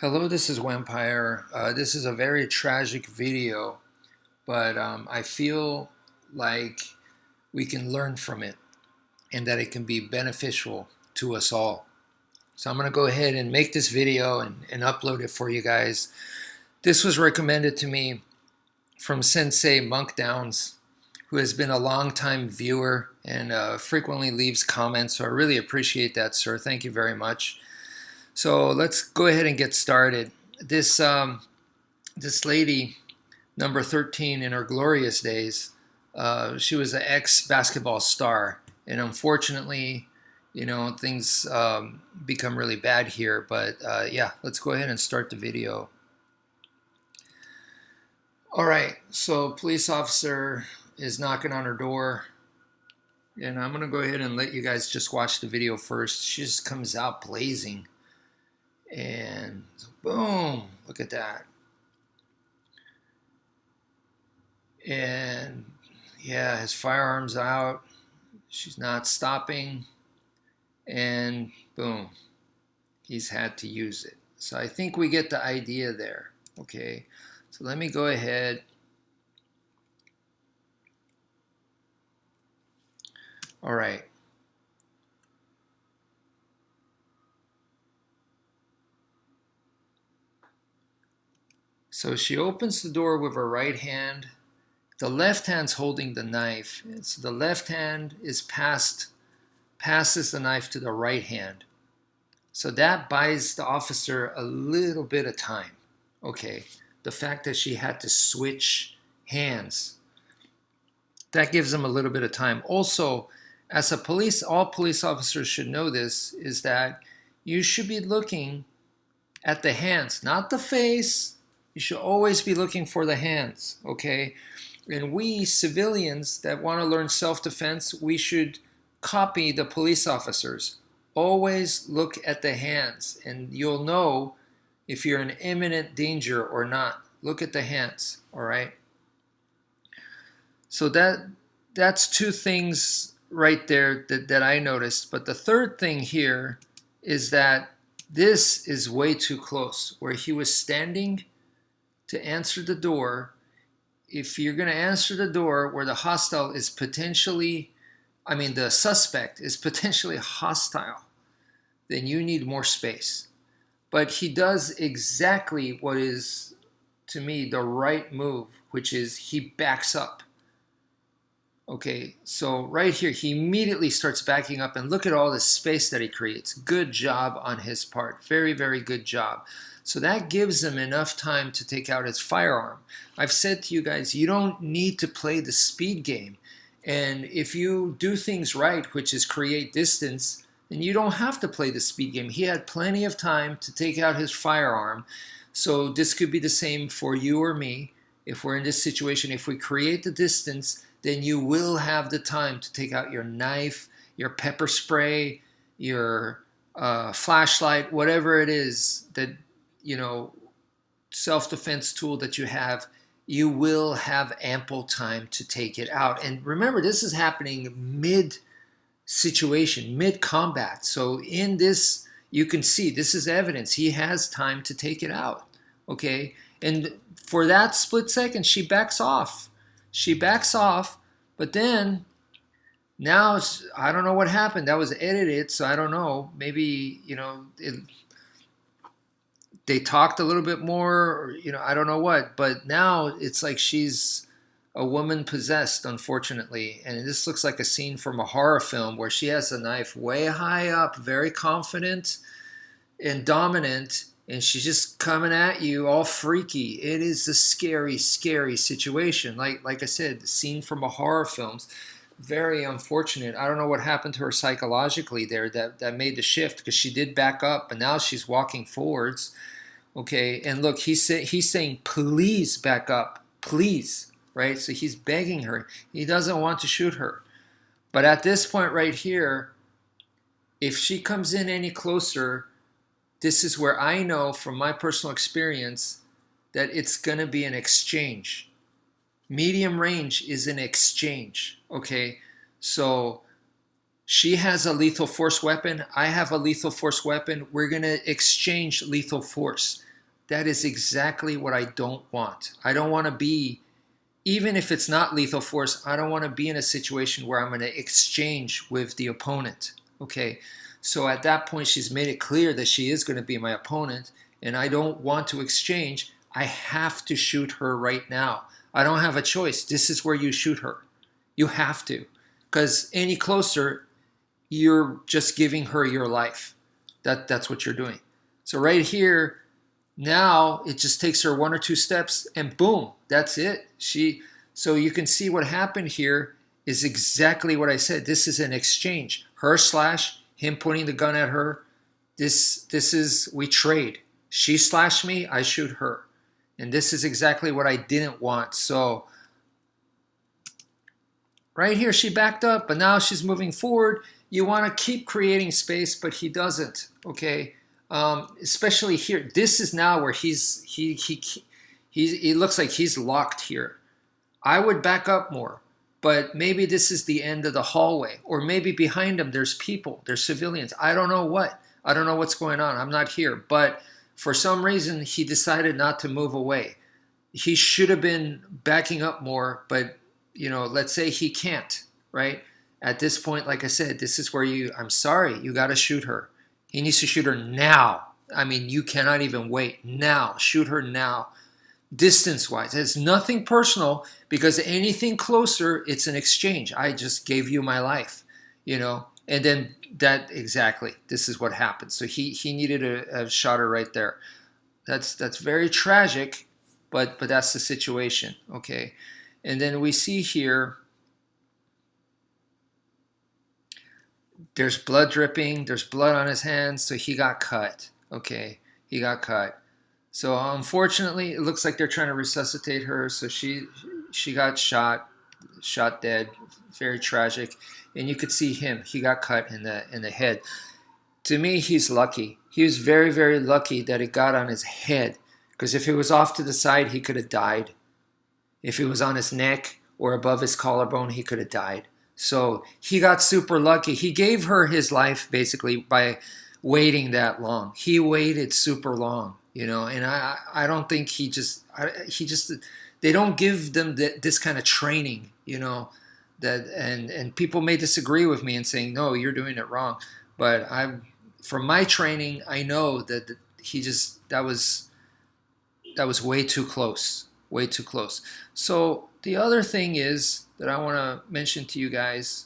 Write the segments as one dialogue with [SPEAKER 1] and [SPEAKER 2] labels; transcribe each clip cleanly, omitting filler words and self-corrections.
[SPEAKER 1] Hello, this is Wmpyr. This is a very tragic video, but I feel like we can learn from it and that it can be beneficial to us all. So I'm going to go ahead and make this video and upload it for you guys. This was recommended to me from Sensei Monk Downs, who has been a longtime viewer and frequently leaves comments. So I really appreciate that, sir. Thank you very much. So let's go ahead and get started. This lady, number 13 in her glorious days, she was an ex-basketball star, and unfortunately, things become really bad here. But yeah, let's go ahead and start the video. All right, so police officer is knocking on her door, and I'm gonna go ahead and let you guys just watch the video first. She just comes out blazing. And boom, look at that. And yeah, his firearm's out. She's not stopping. And boom, he's had to use it. So I think we get the idea there. Okay, so let me go ahead. All right. So she opens the door with her right hand. The left hand's holding the knife. So the left hand is passes the knife to the right hand. So that buys the officer a little bit of time. Okay, the fact that she had to switch hands, that gives them a little bit of time. Also, as all police officers should know this, is that you should be looking at the hands, not the face. You should always be looking for the hands, okay? And we civilians that want to learn self-defense, we should copy the police officers. Always look at the hands, and you'll know if you're in imminent danger or not. Look at the hands, all right? So that's two things right there that I noticed. But the third thing here is that this is way too close, where he was standing to answer the door. If you're going to answer the door where the hostile is potentially, the suspect is potentially hostile, then you need more space. But he does exactly what is, to me, the right move, which is he backs up. Okay, so right here, he immediately starts backing up, and look at all the space that he creates. Good job on his part. Very, very good job. So that gives him enough time to take out his firearm. I've said to you guys, you don't need to play the speed game. And if you do things right, which is create distance, then you don't have to play the speed game. He had plenty of time to take out his firearm. So this could be the same for you or me. If we're in this situation, if we create the distance, then you will have the time to take out your knife, your pepper spray, your flashlight, whatever it is that, self-defense tool that you have. You will have ample time to take it out. And remember, this is happening mid-situation, mid-combat. So in this, you can see this is evidence. He has time to take it out, okay? And for that split second, she backs off. She backs off, but then now I don't know what happened. That was edited, so I don't know. Maybe, they talked a little bit more, or, I don't know what. But now it's like she's a woman possessed, unfortunately. And this looks like a scene from a horror film where she has a knife way high up, very confident and dominant, and she's just coming at you all freaky. It is a scary, scary situation. Like I said, the scene from a horror film. Very unfortunate. I don't know what happened to her psychologically there that made the shift, because she did back up, and now she's walking forwards. Okay, and look, he's saying, please back up, please, right? So he's begging her. He doesn't want to shoot her. But at this point right here, if she comes in any closer, this is where I know from my personal experience that it's going to be an exchange. Medium range is an exchange, okay? So she has a lethal force weapon. I have a lethal force weapon. We're going to exchange lethal force. That is exactly what I don't want. I don't want to be, even if it's not lethal force, I don't want to be in a situation where I'm going to exchange with the opponent. Okay, so at that point, she's made it clear that she is going to be my opponent, and I don't want to exchange. I have to shoot her right now. I don't have a choice. This is where you shoot her. You have to, because any closer, you're just giving her your life. That's what you're doing. So right here, now it just takes her 1 or 2 steps, and boom, that's it. So you can see what happened here is exactly what I said. This is an exchange. Her slash, him pointing the gun at her. This is, we trade. She slashed me, I shoot her. And this is exactly what I didn't want. So right here, she backed up, but now she's moving forward. You want to keep creating space, but he doesn't, okay? Especially here. This is now where he looks like he's locked here. I would back up more, but maybe this is the end of the hallway, or maybe behind him there's people, there's civilians. I don't know what. I don't know what's going on. I'm not here, but for some reason he decided not to move away. He should have been backing up more, but let's say he can't, right? At this point, like I said, this is where I'm sorry, you got to shoot her. He needs to shoot her now. I mean, you cannot even wait. Now. Shoot her now. Distance-wise. It's nothing personal, because anything closer, it's an exchange. I just gave you my life, And then exactly, this is what happened. So he needed a shot her right there. That's very tragic, but that's the situation, okay? And then we see here, there's blood dripping, there's blood on his hands, so he got cut. Okay, he got cut. So unfortunately, it looks like they're trying to resuscitate her. So she got shot dead. Very tragic. And you could see him. He got cut in the head. To me, he's lucky. He was very, very lucky that it got on his head. Because if it was off to the side, he could have died. If it was on his neck or above his collarbone, he could have died. So he got super lucky. He gave her his life basically by waiting that long. He waited super long, and I don't think he just they don't give them this kind of training, that and people may disagree with me and saying, no, you're doing it wrong. But from my training, I know that that was way too close. Way too close. So the other thing is that I want to mention to you guys,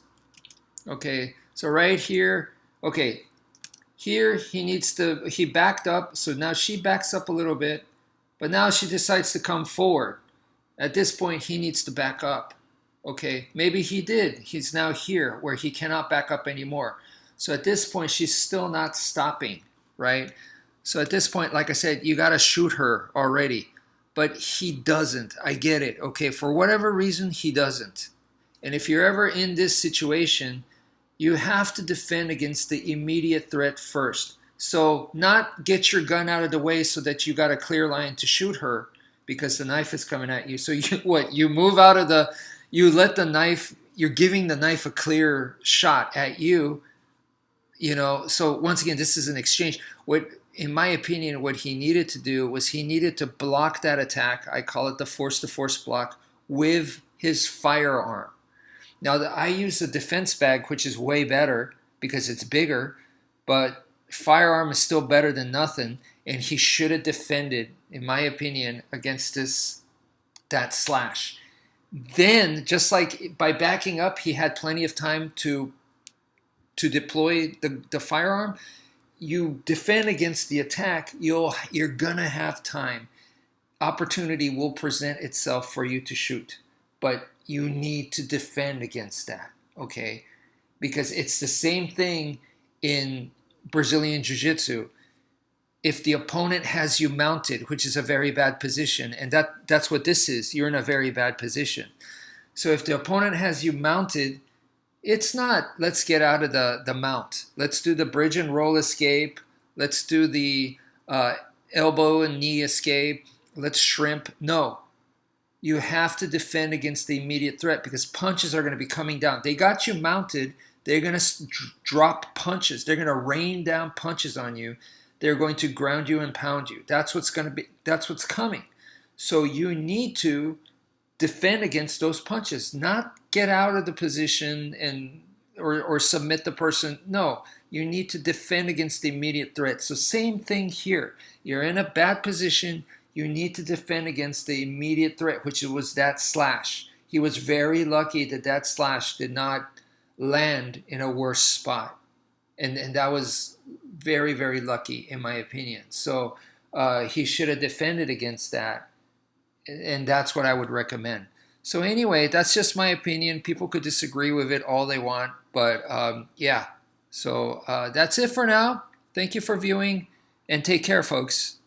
[SPEAKER 1] okay, so right here, okay, here he backed up, so now she backs up a little bit, but now she decides to come forward. At this point, he needs to back up, okay? Maybe he did. He's now here where he cannot back up anymore. So at this point, she's still not stopping, right? So at this point, like I said, you got to shoot her already. But he doesn't. I get it. Okay, for whatever reason, he doesn't. And if you're ever in this situation, you have to defend against the immediate threat first. So not get your gun out of the way so that you got a clear line to shoot her because the knife is coming at you. So you move out of you let the knife, you're giving the knife a clear shot at you, So once again, this is an exchange. In my opinion, what he needed to do was he needed to block that attack. I call it the force-to-force block with his firearm. Now, I use the defense bag, which is way better because it's bigger, but firearm is still better than nothing, and he should have defended, in my opinion, against that slash. Then, just like by backing up, he had plenty of time to deploy the firearm. You defend against the attack, you're gonna have time. Opportunity will present itself for you to shoot, but you need to defend against that, okay? Because it's the same thing in Brazilian Jiu-Jitsu. If the opponent has you mounted, which is a very bad position, and that's what this is, you're in a very bad position. So if the opponent has you mounted, it's not, let's get out of the mount. Let's do the bridge and roll escape. Let's do the elbow and knee escape. Let's shrimp. No. You have to defend against the immediate threat because punches are going to be coming down. They got you mounted. They're going to drop punches. They're going to rain down punches on you they're going to ground you and pound you. That's what's going to be. That's what's coming. So you need to defend against those punches, not get out of the position and or submit the person. No, you need to defend against the immediate threat. So same thing here. You're in a bad position. You need to defend against the immediate threat, which was that slash. He was very lucky that that slash did not land in a worse spot. And that was very, very lucky in my opinion. So he should have defended against that. And that's what I would recommend. So anyway, that's just my opinion. People could disagree with it all they want, but yeah. So that's it for now. Thank you for viewing, and take care, folks.